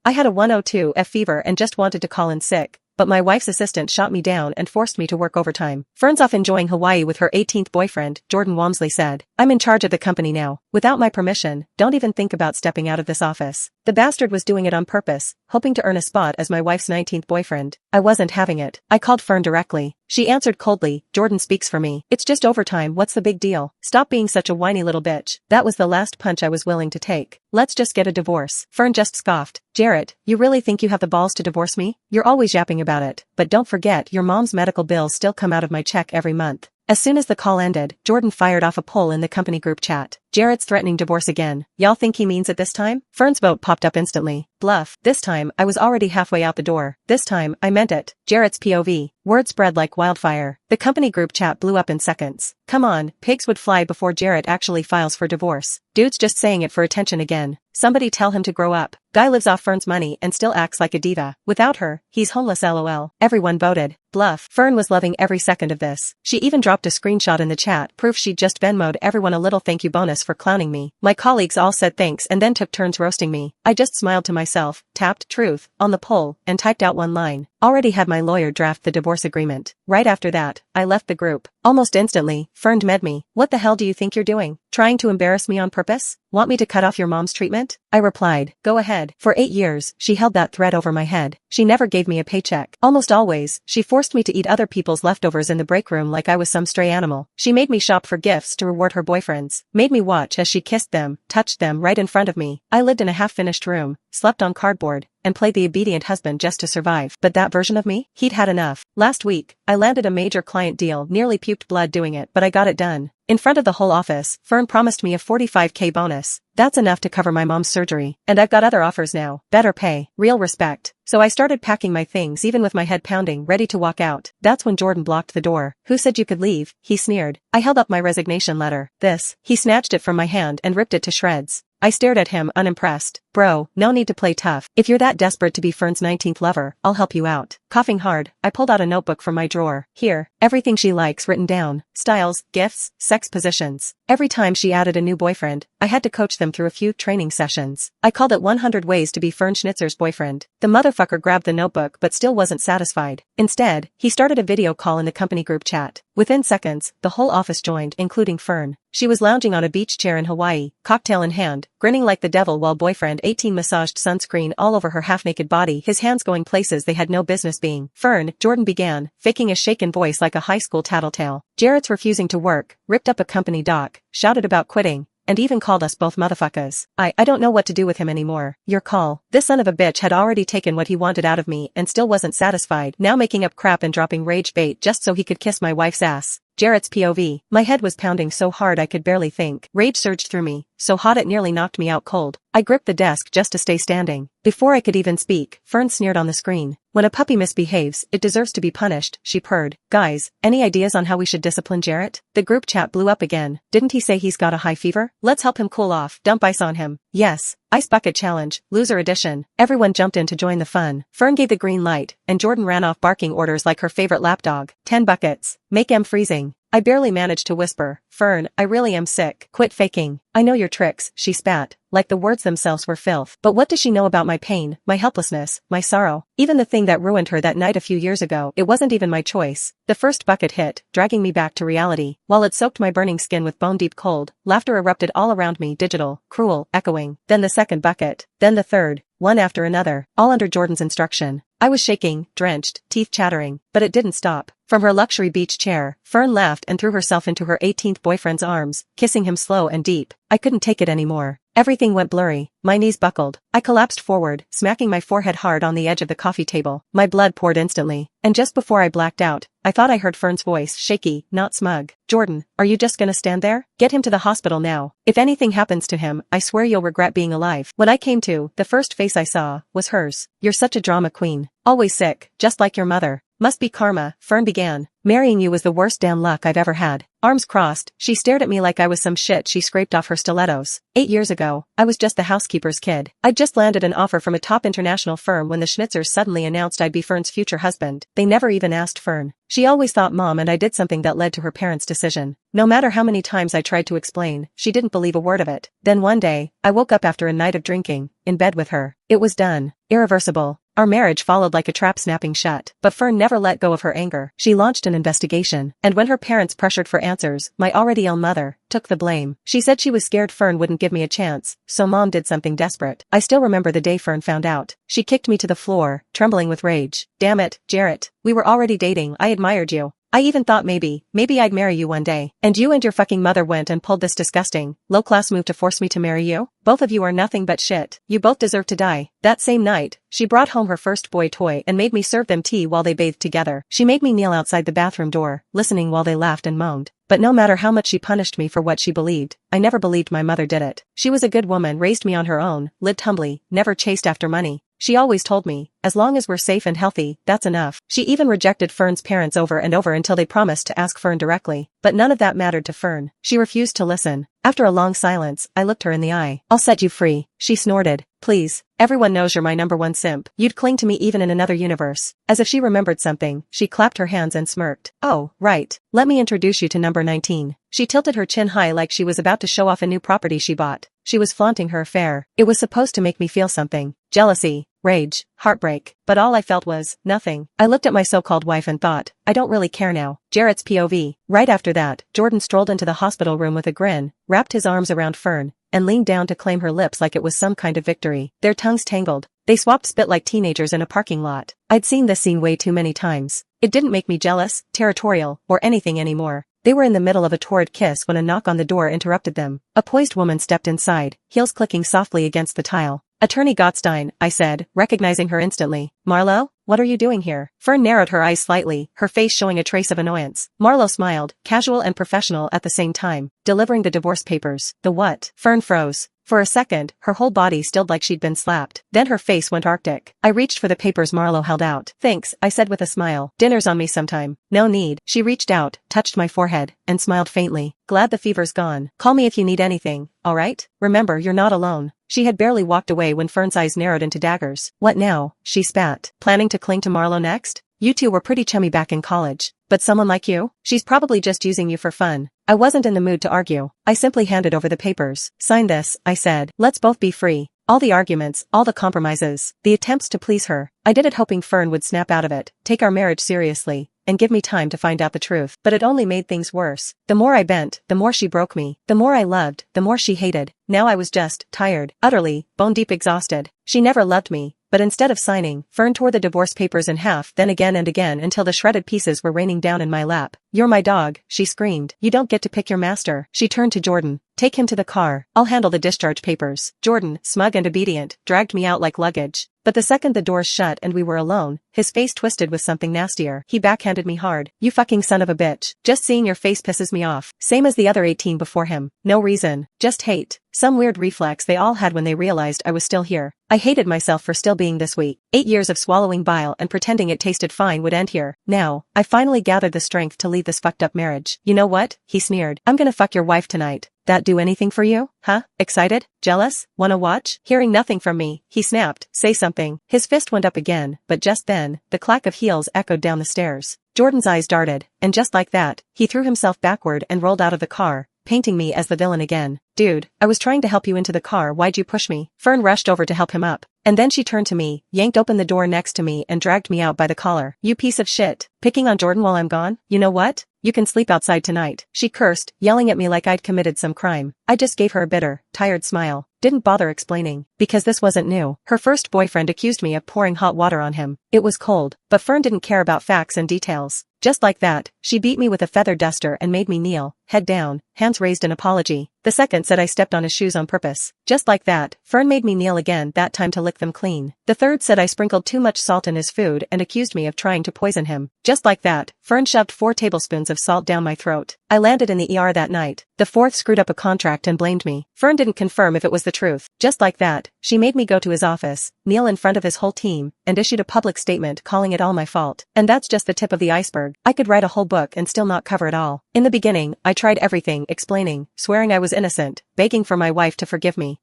I had a 102F fever and just wanted to call in sick. But my wife's assistant shot me down and forced me to work overtime. Fern's off enjoying Hawaii with her 18th boyfriend, Jordan Walmsley said. I'm in charge of the company now. Without my permission, don't even think about stepping out of this office. The bastard was doing it on purpose, hoping to earn a spot as my wife's 19th boyfriend. I wasn't having it. I called Fern directly. She answered coldly, Jordan speaks for me. It's just overtime, what's the big deal? Stop being such a whiny little bitch. That was the last punch I was willing to take. Let's just get a divorce. Fern just scoffed. Jarrett, you really think you have the balls to divorce me? You're always yapping about it, but don't forget your mom's medical bills still come out of my check every month. As soon as the call ended, Jordan fired off a poll in the company group chat. Jarrett's threatening divorce again. Y'all think he means it this time? Fern's vote popped up instantly. Bluff. This time, I was already halfway out the door. This time, I meant it. Jarrett's POV. Word spread like wildfire. The company group chat blew up in seconds. Come on, pigs would fly before Jarrett actually files for divorce. Dude's just saying it for attention again. Somebody tell him to grow up. Guy lives off Fern's money and still acts like a diva. Without her, he's homeless lol. Everyone voted. Bluff. Fern was loving every second of this. She even dropped a screenshot in the chat, proof she'd just Venmo'd everyone a little thank you bonus for clowning me. My colleagues all said thanks and then took turns roasting me. I just smiled to myself, tapped truth on the poll, and typed out one line. Already had my lawyer draft the divorce agreement. Right after that, I left the group. Almost instantly, Fern DM'd me. What the hell do you think you're doing? Trying to embarrass me on purpose? Want me to cut off your mom's treatment? I replied, go ahead. For 8 years, she held that threat over my head. She never gave me a paycheck. Almost always, she forced me to eat other people's leftovers in the break room like I was some stray animal. She made me shop for gifts to reward her boyfriends. Made me watch as she kissed them, touched them right in front of me. I lived in a half-finished room, slept on cardboard, and played the obedient husband just to survive. But that version of me? He'd had enough. Last week, I landed a major client deal, nearly puked blood doing it, but I got it done. In front of the whole office, Fern promised me a $45K bonus. That's enough to cover my mom's surgery. And I've got other offers now. Better pay. Real respect. So I started packing my things even with my head pounding, ready to walk out. That's when Jordan blocked the door. Who said you could leave? He sneered. I held up my resignation letter. This. He snatched it from my hand and ripped it to shreds. I stared at him, unimpressed. Bro, no need to play tough. If you're that desperate to be Fern's 19th lover, I'll help you out. Coughing hard, I pulled out a notebook from my drawer. Here, everything she likes written down. Styles, gifts, sex positions. Every time she added a new boyfriend, I had to coach them through a few training sessions. I called it 100 Ways to be Fern Schnitzer's boyfriend. The motherfucker grabbed the notebook but still wasn't satisfied. Instead, he started a video call in the company group chat. Within seconds, the whole office joined, including Fern. She was lounging on a beach chair in Hawaii, cocktail in hand, grinning like the devil while boyfriend 18 massaged sunscreen all over her half-naked body, his hands going places they had no business being. Fern, Jordan began, faking a shaken voice like a high school tattletale. Jarrett's refusing to work, ripped up a company doc, shouted about quitting, and even called us both motherfuckers. I don't know what to do with him anymore. Your call. This son of a bitch had already taken what he wanted out of me and still wasn't satisfied, now making up crap and dropping rage bait just so he could kiss my wife's ass. Jarrett's POV. My head was pounding so hard I could barely think. Rage surged through me, so hot it nearly knocked me out cold. I gripped the desk just to stay standing. Before I could even speak, Fern sneered on the screen. When a puppy misbehaves, it deserves to be punished, she purred. Guys, any ideas on how we should discipline Jarrett? The group chat blew up again. Didn't he say he's got a high fever? Let's help him cool off. Dump ice on him. Yes. Ice bucket challenge, loser edition. Everyone jumped in to join the fun. Fern gave the green light, and Jordan ran off barking orders like her favorite lapdog. 10 buckets. Make em freezing. I barely managed to whisper, Fern, I really am sick. Quit faking. I know your tricks, she spat, like the words themselves were filth. But what does she know about my pain, my helplessness, my sorrow? Even the thing that ruined her that night a few years ago, it wasn't even my choice. The first bucket hit, dragging me back to reality. While it soaked my burning skin with bone-deep cold, laughter erupted all around me, digital, cruel, echoing. Then the second bucket. Then the third. One after another, all under Jordan's instruction. I was shaking, drenched, teeth chattering, but it didn't stop. From her luxury beach chair, Fern laughed and threw herself into her 18th boyfriend's arms, kissing him slow and deep. I couldn't take it anymore. Everything went blurry. My knees buckled. I collapsed forward, smacking my forehead hard on the edge of the coffee table. My blood poured instantly. And just before I blacked out, I thought I heard Fern's voice, shaky, not smug. Jordan, are you just gonna stand there? Get him to the hospital now. If anything happens to him, I swear you'll regret being alive. When I came to, the first face I saw was hers. You're such a drama queen. Always sick, just like your mother. Must be karma, Fern began. Marrying you was the worst damn luck I've ever had. Arms crossed, she stared at me like I was some shit she scraped off her stilettos. 8 years ago, I was just the housekeeper's kid. I'd just landed an offer from a top international firm when the Schnitzers suddenly announced I'd be Fern's future husband. They never even asked Fern. She always thought Mom and I did something that led to her parents' decision. No matter how many times I tried to explain, she didn't believe a word of it. Then one day, I woke up after a night of drinking, in bed with her. It was done. Irreversible. Our marriage followed like a trap snapping shut, but Fern never let go of her anger. She launched an investigation, and when her parents pressured for answers, my already ill mother took the blame. She said she was scared Fern wouldn't give me a chance, so Mom did something desperate. I still remember the day Fern found out. She kicked me to the floor, trembling with rage. Damn it, Jarrett. We were already dating. I admired you. I even thought maybe I'd marry you one day. And you and your fucking mother went and pulled this disgusting, low-class move to force me to marry you? Both of you are nothing but shit. You both deserve to die. That same night, she brought home her first boy toy and made me serve them tea while they bathed together. She made me kneel outside the bathroom door, listening while they laughed and moaned. But no matter how much she punished me for what she believed, I never believed my mother did it. She was a good woman, raised me on her own, lived humbly, never chased after money. She always told me, as long as we're safe and healthy, that's enough. She even rejected Fern's parents over and over until they promised to ask Fern directly. But none of that mattered to Fern. She refused to listen. After a long silence, I looked her in the eye. I'll set you free, she snorted. Please. Everyone knows you're my #1 simp. You'd cling to me even in another universe. As if she remembered something, she clapped her hands and smirked. Oh, right. Let me introduce you to number 19. She tilted her chin high like she was about to show off a new property she bought. She was flaunting her affair. It was supposed to make me feel something. Jealousy, rage, heartbreak. But all I felt was nothing. I looked at my so-called wife and thought, I don't really care now. Jarrett's POV. Right after that, Jordan strolled into the hospital room with a grin, wrapped his arms around Fern, and leaned down to claim her lips like it was some kind of victory. Their tongues tangled. They swapped spit like teenagers in a parking lot. I'd seen this scene way too many times. It didn't make me jealous, territorial, or anything anymore. They were in the middle of a torrid kiss when a knock on the door interrupted them. A poised woman stepped inside, heels clicking softly against the tile. Attorney Gottstein, I said, recognizing her instantly. Marlowe? What are you doing here? Fern narrowed her eyes slightly, her face showing a trace of annoyance. Marlowe smiled, casual and professional at the same time, delivering the divorce papers. The what? Fern froze. For a second, her whole body stilled like she'd been slapped. Then her face went arctic. I reached for the papers Marlowe held out. Thanks, I said with a smile. Dinner's on me sometime. No need. She reached out, touched my forehead, and smiled faintly. Glad the fever's gone. Call me if you need anything, alright? Remember, you're not alone. She had barely walked away when Fern's eyes narrowed into daggers. What now? She spat. Planning to cling to Marlowe next? You two were pretty chummy back in college. But someone like you? She's probably just using you for fun. I wasn't in the mood to argue. I simply handed over the papers. Sign this, I said. Let's both be free. All the arguments, all the compromises, the attempts to please her. I did it hoping Fern would snap out of it, take our marriage seriously, and give me time to find out the truth. But it only made things worse. The more I bent, the more she broke me. The more I loved, the more she hated. Now I was just tired, utterly, bone-deep exhausted. She never loved me. But instead of signing, Fern tore the divorce papers in half, then again and again until the shredded pieces were raining down in my lap. You're my dog, she screamed. You don't get to pick your master. She turned to Jordan. Take him to the car. I'll handle the discharge papers. Jordan, smug and obedient, dragged me out like luggage. But the second the doors shut and we were alone, his face twisted with something nastier. He backhanded me hard. You fucking son of a bitch. Just seeing your face pisses me off. Same as the other 18 before him. No reason. Just hate. Some weird reflex they all had when they realized I was still here. I hated myself for still being this weak. 8 years of swallowing bile and pretending it tasted fine would end here. Now, I finally gathered the strength to leave this fucked up marriage. You know what? He sneered. I'm gonna fuck your wife tonight. That do anything for you? Huh? Excited? Jealous? Wanna watch? Hearing nothing from me, he snapped. Say something. His fist went up again, but just then, the clack of heels echoed down the stairs. Jordan's eyes darted, and just like that, he threw himself backward and rolled out of the car, painting me as the villain again. Dude, I was trying to help you into the car, why'd you push me? Fern rushed over to help him up. And then she turned to me, yanked open the door next to me and dragged me out by the collar. You piece of shit. Picking on Jordan while I'm gone? You know what? You can sleep outside tonight. She cursed, yelling at me like I'd committed some crime. I just gave her a bitter, tired smile. Didn't bother explaining, because this wasn't new. Her first boyfriend accused me of pouring hot water on him. It was cold, but Fern didn't care about facts and details. Just like that, she beat me with a feather duster and made me kneel, head down, hands raised in apology. The second said I stepped on his shoes on purpose. Just like that, Fern made me kneel again, that time to lick them clean. The third said I sprinkled too much salt in his food and accused me of trying to poison him. Just like that, Fern shoved 4 tablespoons of salt down my throat. I landed in the ER that night, The fourth screwed up a contract and blamed me. Fern didn't confirm if it was the truth. Just like that, she made me go to his office, kneel in front of his whole team, and issued a public statement calling it all my fault. And that's just the tip of the iceberg. I could write a whole book and still not cover it all. In the beginning, I tried everything, explaining, swearing I was innocent, begging for my wife to forgive me.